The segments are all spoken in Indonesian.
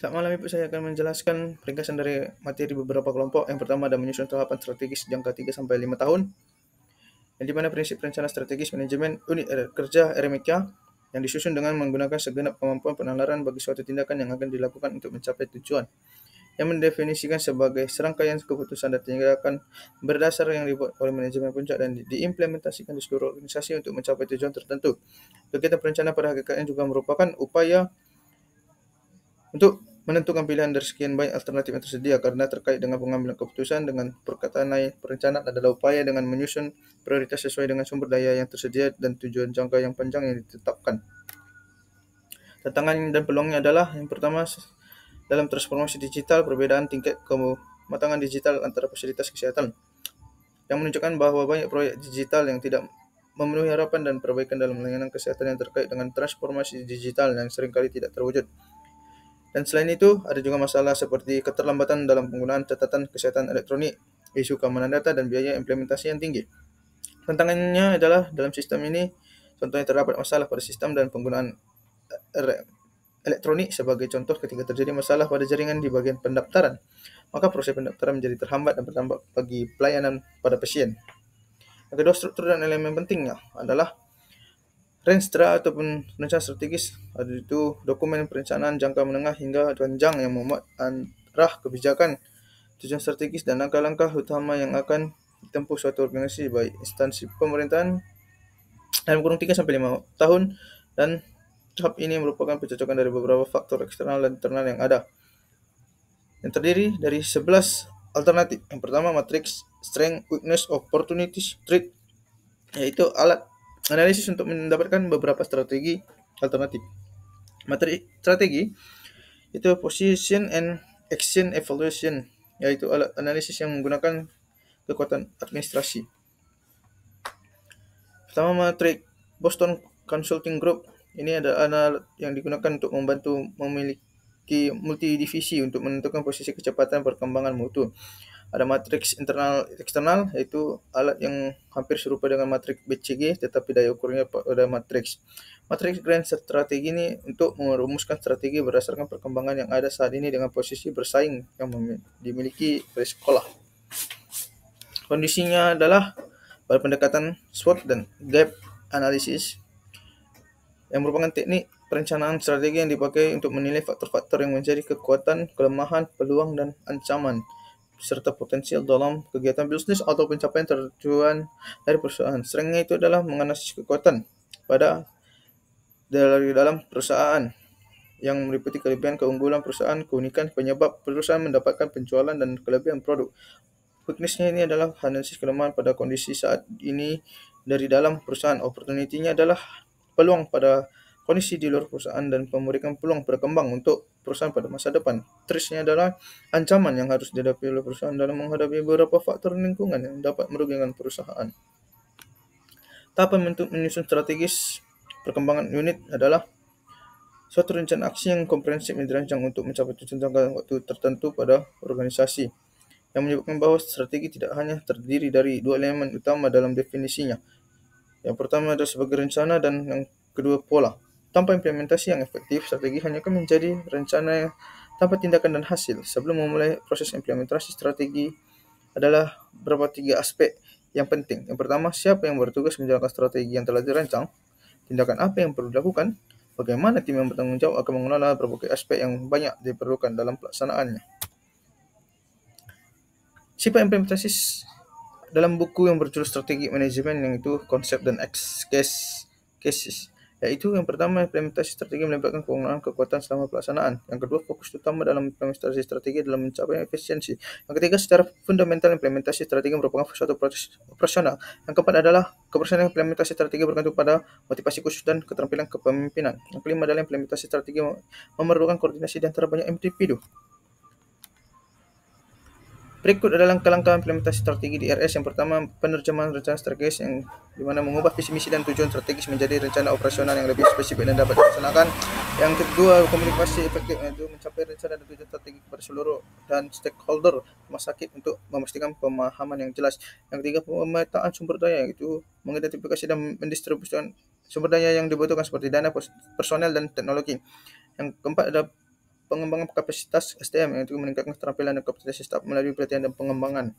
Selamat malam Ibu, saya akan menjelaskan ringkasan dari materi beberapa kelompok. Yang pertama ada menyusun tahapan strategis jangka 3 sampai 5 tahun. Yang dimana prinsip rencana strategis manajemen unit kerja RMK yang disusun dengan menggunakan segenap kemampuan penalaran bagi suatu tindakan yang akan dilakukan untuk mencapai tujuan. Yang mendefinisikan sebagai serangkaian keputusan dan tindakan berdasar yang dibuat oleh manajemen puncak dan diimplementasikan di seluruh organisasi untuk mencapai tujuan tertentu. Kegiatan perencanaan pada hakikatnya juga merupakan upaya untuk menentukan pilihan dari sekian banyak alternatif yang tersedia karena terkait dengan pengambilan keputusan dengan perkataan lain, perencanaan adalah upaya dengan menyusun prioritas sesuai dengan sumber daya yang tersedia dan tujuan jangka yang panjang yang ditetapkan. Tantangan dan peluangnya adalah yang pertama dalam transformasi digital, perbedaan tingkat kematangan digital antara fasilitas kesehatan yang menunjukkan bahwa banyak proyek digital yang tidak memenuhi harapan dan perbaikan dalam layanan kesehatan yang terkait dengan transformasi digital yang seringkali tidak terwujud. Dan selain itu, ada juga masalah seperti keterlambatan dalam penggunaan catatan kesehatan elektronik, isu keamanan data, dan biaya implementasi yang tinggi. Tantangannya adalah dalam sistem ini, contohnya terdapat masalah pada sistem dan penggunaan elektronik sebagai contoh ketika terjadi masalah pada jaringan di bagian pendaftaran, maka proses pendaftaran menjadi terhambat dan berdampak bagi pelayanan pada pasien. Yang kedua, struktur dan elemen pentingnya adalah Renstra ataupun rencana strategis itu dokumen perencanaan jangka menengah hingga panjang yang memuat arah kebijakan, tujuan strategis dan langkah-langkah utama yang akan ditempuh suatu organisasi baik instansi pemerintahan dalam kurun 3 sampai 5 tahun dan tahap ini merupakan pencocokan dari beberapa faktor eksternal dan internal yang ada. Yang terdiri dari 11 alternatif. Yang pertama matriks strength, weakness, opportunities, threat, yaitu alat analisis untuk mendapatkan beberapa strategi alternatif. Materi strategi itu position and action evaluation, yaitu alat analisis yang menggunakan kekuatan administrasi. Pertama, matrik Boston Consulting Group. Ini ada alat yang digunakan untuk membantu memiliki multidivisi untuk menentukan posisi kecepatan perkembangan mutu. Ada matriks internal eksternal, yaitu alat yang hampir serupa dengan matriks BCG tetapi daya ukurnya pada matriks. Matriks grand strategi ini untuk merumuskan strategi berdasarkan perkembangan yang ada saat ini dengan posisi bersaing yang dimiliki oleh sekolah. Kondisinya adalah pada pendekatan SWOT dan gap analysis yang merupakan teknik perencanaan strategi yang dipakai untuk menilai faktor-faktor yang menjadi kekuatan, kelemahan, peluang, dan ancaman serta potensial dalam kegiatan bisnis atau pencapaian tujuan dari perusahaan. Strength-nya itu adalah menganalisis kekuatan dari dalam perusahaan yang meliputi kelebihan keunggulan perusahaan, keunikan penyebab perusahaan mendapatkan penjualan dan kelebihan produk. Weakness-nya ini adalah analisis kelemahan pada kondisi saat ini dari dalam perusahaan. Opportunity-nya adalah peluang pada kondisi di luar perusahaan dan memberikan peluang berkembang untuk perusahaan pada masa depan. Threat-nya adalah ancaman yang harus dihadapi oleh perusahaan dalam menghadapi beberapa faktor lingkungan yang dapat merugikan perusahaan. Tahapan untuk menyusun strategis perkembangan unit adalah suatu rencana aksi yang komprehensif yang dirancang untuk mencapai tujuan jangka waktu tertentu pada organisasi, yang menyebutkan bahwa strategi tidak hanya terdiri dari dua elemen utama dalam definisinya. Yang pertama adalah sebagai rencana dan yang kedua pola. Tanpa implementasi yang efektif, strategi hanya akan menjadi rencana tanpa tindakan dan hasil. Sebelum memulai proses implementasi strategi adalah beberapa 3 aspek yang penting. Yang pertama, siapa yang bertugas menjalankan strategi yang telah dirancang, tindakan apa yang perlu dilakukan, bagaimana tim yang bertanggung jawab akan mengelola berbagai aspek yang banyak diperlukan dalam pelaksanaannya. Sifat implementasi dalam buku yang berjudul Strategi Manajemen yang itu konsep dan cases, yaitu yang pertama implementasi strategi melibatkan penggunaan kekuatan selama pelaksanaan. Yang kedua, fokus utama dalam implementasi strategi dalam mencapai efisiensi. Yang ketiga, secara fundamental implementasi strategi merupakan suatu proses operasional. Yang keempat adalah keberhasilan implementasi strategi bergantung pada motivasi khusus dan keterampilan kepemimpinan. Yang kelima adalah implementasi strategi memerlukan koordinasi di antara banyak individu. Berikut adalah langkah-langkah implementasi strategi di RS. Yang pertama, penerjemahan rencana strategis yang dimana mengubah visi misi dan tujuan strategis menjadi rencana operasional yang lebih spesifik dan dapat dilaksanakan. Yang kedua, komunikasi efektif yaitu mencapai rencana dan tujuan strategi kepada seluruh dan stakeholder rumah sakit untuk memastikan pemahaman yang jelas. Yang ketiga, pemetaan sumber daya yaitu mengidentifikasi dan mendistribusikan sumber daya yang dibutuhkan seperti dana, personel, dan teknologi. Yang keempat adalah pengembangan kapasitas SDM, iaitu meningkatkan keterampilan dan kompetensi staf melalui pelatihan dan pengembangan.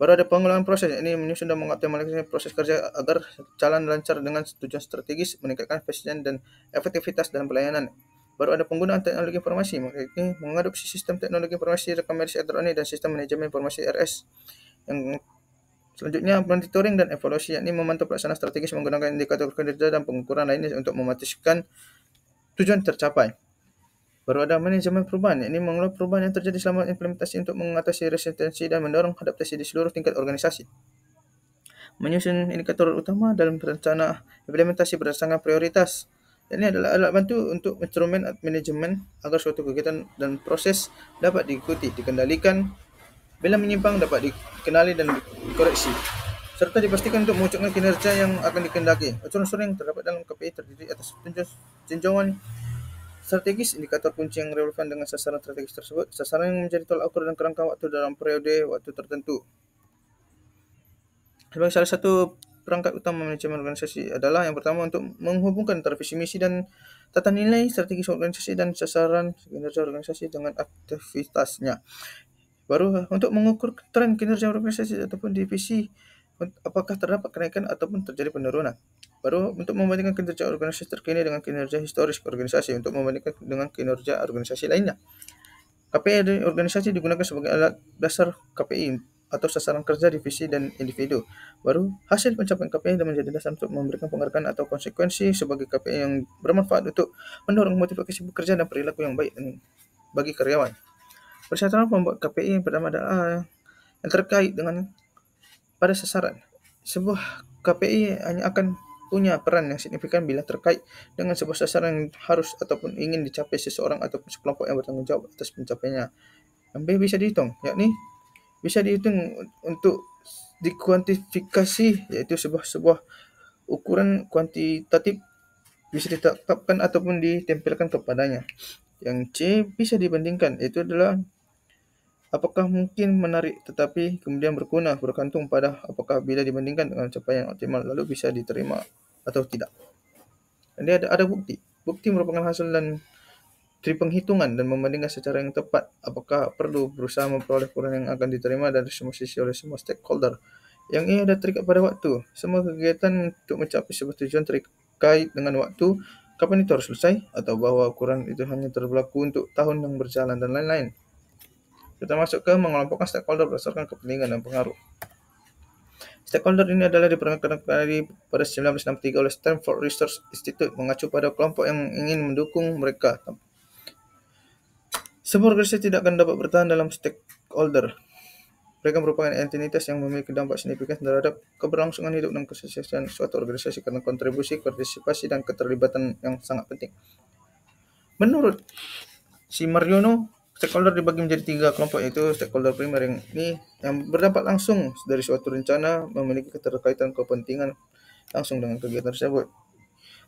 Baru ada pengelolaan proses, ini menyusun dan mengoptimalisasi proses kerja agar jalan lancar dengan tujuan strategis, meningkatkan efisien dan efektivitas dalam pelayanan. Baru ada penggunaan teknologi informasi, ini mengadopsi sistem teknologi informasi rekam medis elektronik dan sistem manajemen informasi RS. Yang selanjutnya, monitoring dan evaluasi, yakni memantau pelaksanaan strategis menggunakan indikator kinerja dan pengukuran lainnya untuk memastikan tujuan tercapai. Baru ada manajemen perubahan, yakni mengelola perubahan yang terjadi selama implementasi untuk mengatasi resistensi dan mendorong adaptasi di seluruh tingkat organisasi. Menyusun indikator utama dalam rencana implementasi berdasarkan prioritas. Ini adalah alat bantu untuk instrumen manajemen agar suatu kegiatan dan proses dapat diikuti, dikendalikan, bila menyimpang dapat dikenali dan dikoreksi, serta dipastikan untuk mewujudkan kinerja yang akan dikehendaki. Unsur-unsur yang terdapat dalam KPI terdiri atas tinjauan strategis, indikator kunci yang relevan dengan sasaran strategis tersebut, sasaran yang menjadi tolak ukur dan kerangka waktu dalam periode waktu tertentu. Sebagai salah satu perangkat utama manajemen organisasi adalah yang pertama untuk menghubungkan antara visi misi dan tata nilai strategis organisasi dan sasaran kinerja organisasi dengan aktivitasnya. Baru untuk mengukur tren kinerja organisasi ataupun divisi, apakah terdapat kenaikan ataupun terjadi penurunan. Baru untuk membandingkan kinerja organisasi terkini dengan kinerja historis organisasi untuk membandingkan dengan kinerja organisasi lainnya. KPI dari organisasi digunakan sebagai alat dasar KPI atau sasaran kerja divisi dan individu. Baru hasil pencapaian KPI dan menjadi dasar untuk memberikan penghargaan atau konsekuensi sebagai KPI yang bermanfaat untuk mendorong motivasi bekerja dan perilaku yang baik bagi karyawan. Persyaratan membuat KPI yang pertama adalah yang terkait dengan pada sasaran. Sebuah KPI hanya akan punya peran yang signifikan bila terkait dengan sebuah sasaran yang harus ataupun ingin dicapai seseorang ataupun sekelompok yang bertanggung jawab atas pencapaiannya. Yang B bisa dihitung, yakni bisa dihitung untuk dikuantifikasi, iaitu sebuah ukuran kuantitatif bisa ditetapkan ataupun ditempelkan kepadanya. Yang C bisa dibandingkan, itu adalah apakah mungkin menarik tetapi kemudian berguna, bergantung pada apakah bila dibandingkan dengan capaian optimal lalu bisa diterima atau tidak. Dan dia ada bukti. Bukti merupakan hasil dari penghitungan dan membandingkan secara yang tepat apakah perlu berusaha memperoleh ukuran yang akan diterima dari semua sisi oleh semua stakeholder. Yang ini ada terikat pada waktu. Semua kegiatan untuk mencapai sebuah tujuan terkait dengan waktu, kapan itu harus selesai, atau bahwa ukuran itu hanya berlaku untuk tahun yang berjalan dan lain-lain. Kita masuk ke mengelompokkan stakeholder berdasarkan kepentingan dan pengaruh. Stakeholder ini adalah diperkenalkan pada 1963 oleh Stanford Research Institute mengacu pada kelompok yang ingin mendukung mereka. Sebuah organisasi tidak akan dapat bertahan dalam stakeholder. Mereka merupakan entitas yang memiliki dampak signifikan terhadap keberlangsungan hidup dan kesuksesan suatu organisasi karena kontribusi, partisipasi, dan keterlibatan yang sangat penting. Menurut si Mariono, stakeholder dibagi menjadi 3 kelompok, yaitu stakeholder primer yang berdampak langsung dari suatu rencana, memiliki keterkaitan kepentingan langsung dengan kegiatan tersebut.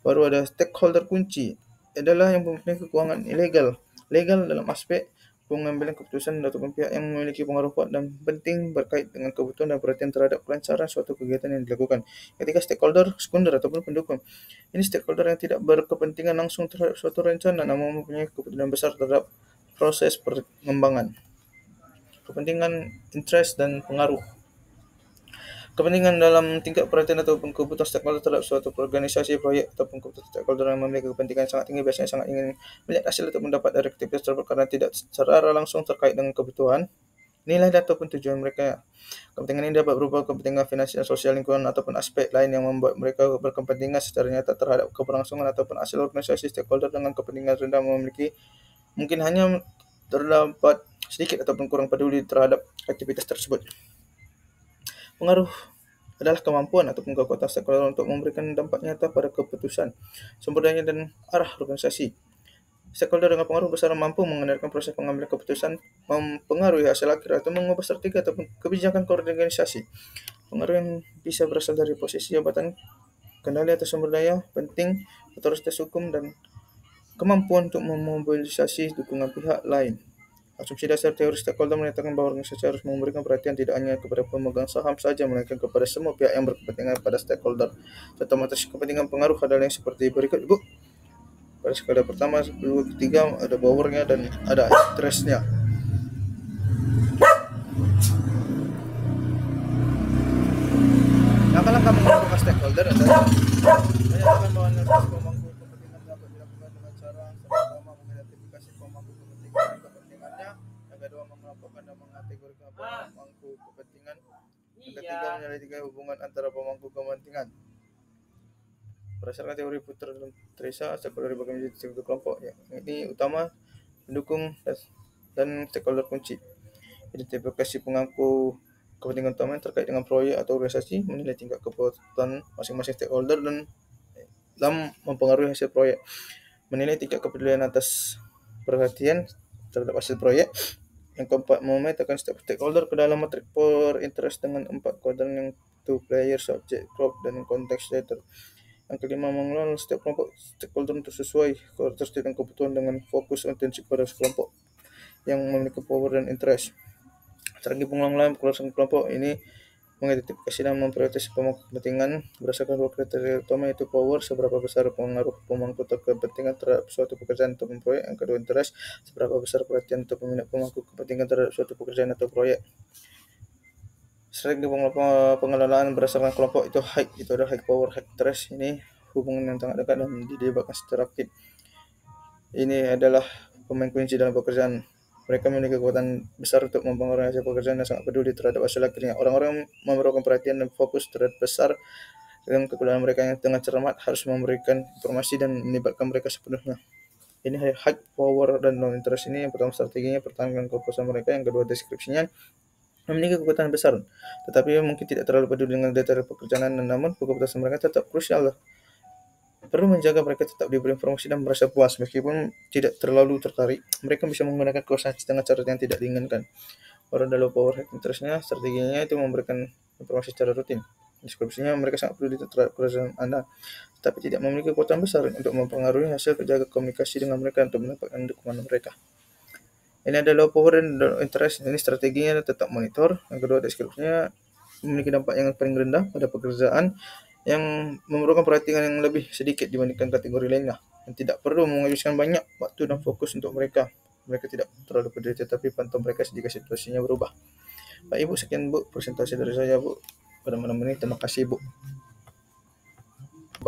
Baru ada stakeholder kunci, adalah yang mempunyai keuangan legal dalam aspek pengambilan keputusan ataupun pihak yang memiliki pengaruh kuat dan penting berkait dengan kebutuhan dan perhatian terhadap kelancaran suatu kegiatan yang dilakukan. Ketiga, stakeholder sekunder ataupun pendukung. Ini stakeholder yang tidak berkepentingan langsung terhadap suatu rencana namun mempunyai kepentingan besar terhadap proses pengembangan. Kepentingan, interest, dan pengaruh. Kepentingan dalam tingkat perhatian ataupun kebutuhan stakeholder terhadap suatu organisasi, proyek, ataupun kebutuhan stakeholder yang memiliki kepentingan sangat tinggi biasanya sangat ingin melihat hasil atau mendapat dari aktivitas tersebut karena tidak secara langsung terkait dengan kebutuhan, nilai ataupun tujuan mereka. Kepentingan ini dapat berupa kepentingan finansial, sosial, lingkungan, ataupun aspek lain yang membuat mereka berkepentingan secara nyata terhadap keberlangsungan ataupun hasil organisasi. Stakeholder dengan kepentingan rendah mungkin hanya terdapat sedikit ataupun kurang peduli terhadap aktivitas tersebut. Pengaruh adalah kemampuan ataupun kekuatan stakeholder untuk memberikan dampak nyata pada keputusan, sumber daya, dan arah organisasi. Stakeholder dengan pengaruh besar mampu mengendalikan proses pengambilan keputusan, mempengaruhi hasil akhir, atau mengubah strategi ataupun kebijakan organisasi. Pengaruh yang bisa berasal dari posisi jabatan, kendali atas sumber daya, penting, otoritas hukum, dan kemampuan untuk memobilisasi dukungan pihak lain. Asumsi dasar teori stakeholder menyatakan bahwa organisasi harus memberikan perhatian tidak hanya kepada pemegang saham saja, melainkan kepada semua pihak yang berkepentingan pada stakeholder. Contoh matriks kepentingan pengaruh adalah yang seperti berikut, Ibu. Pada skala pertama, kedua, ketiga ada powernya dan ada interestnya. Langkah-langkah mengumpulkan stakeholder adalah menyatakan bahwa negosiasi pemangku kepentingan dapat dilakukan dengan cara pertama mengidentifikasi pemangku kepentingan dan kepentingannya, yang kedua mengelompokkan dan mengategorikan pemangku kepentingan, yang ketiga menyelidiki hubungan antara pemangku kepentingan. Berdasarkan teori Puter dan Teresa, stakeholder dibagi menjadi tiga kelompok. Ini utama, pendukung, dan stakeholder kunci. Identifikasi pemangku kepentingan utama yang terkait dengan proyek atau organisasi, menilai tingkat keputusan masing-masing stakeholder dan dalam mempengaruhi hasil proyek, menilai tingkat kepedulian atas perhatian terhadap hasil proyek. Yang keempat, memetakan setiap stakeholder ke dalam matrik power interest dengan 4 kuadran yang to player, subject, group, dan context later. Yang kelima, mengelola setiap kelompok stakeholder untuk sesuai karakteristik dan kebutuhan dengan fokus atensi pada kelompok yang memiliki power dan interest. Strategi pengelolaan kelompok ini mengidentifikasi dan memprioritaskan pemangku kepentingan berdasarkan dua kriteria utama, yaitu power, seberapa besar pengaruh pemangku kepentingan terhadap suatu pekerjaan atau proyek. Yang kedua, interest, seberapa besar perhatian atau peminat pemangku kepentingan terhadap suatu pekerjaan atau proyek. Strategi pengelolaan berdasarkan kelompok itu ada high power, high interest. Ini hubungan yang sangat dekat dan dilibatkan secara aktif. Ini adalah pemain kunci dalam pekerjaan. Mereka memiliki kekuatan besar untuk mempengaruhi hasil pekerjaan dan sangat peduli terhadap hasil akhirnya. Orang-orang memerlukan perhatian dan fokus terhadap besar dengan kekuatan mereka yang tengah cermat harus memberikan informasi dan melibatkan mereka sepenuhnya. Ini high power dan low interest. Ini yang pertama strateginya pertahankan kepuasan mereka. Yang kedua deskripsinya memiliki kekuatan besar, tetapi mungkin tidak terlalu peduli dengan detail pekerjaan, namun kepuasan mereka tetap krusial. Perlu menjaga mereka tetap diberi informasi dan merasa puas meskipun tidak terlalu tertarik. Mereka bisa menggunakan kekuasaan dengan cara yang tidak diinginkan. Orang dalam power high interestnya, strateginya itu memberikan informasi secara rutin. Deskripsinya, mereka sangat peduli terhadap pekerjaan Anda, tapi tidak memiliki kekuatan besar untuk mempengaruhi hasil kerja komunikasi dengan mereka untuk mendapatkan dukungan mereka. Ini adalah power dan interest. Ini strateginya tetap monitor. Yang kedua, deskripsinya memiliki dampak yang paling rendah pada pekerjaan yang memerlukan perhatian yang lebih sedikit dibandingkan kategori lainnya, yang tidak perlu menghabiskan banyak waktu dan fokus untuk mereka. Mereka tidak terlalu peduli, tetapi pantau mereka jika situasinya berubah. Baik Ibu, sekian Bu presentasi dari saya Bu pada malam ini. Terima kasih Bu.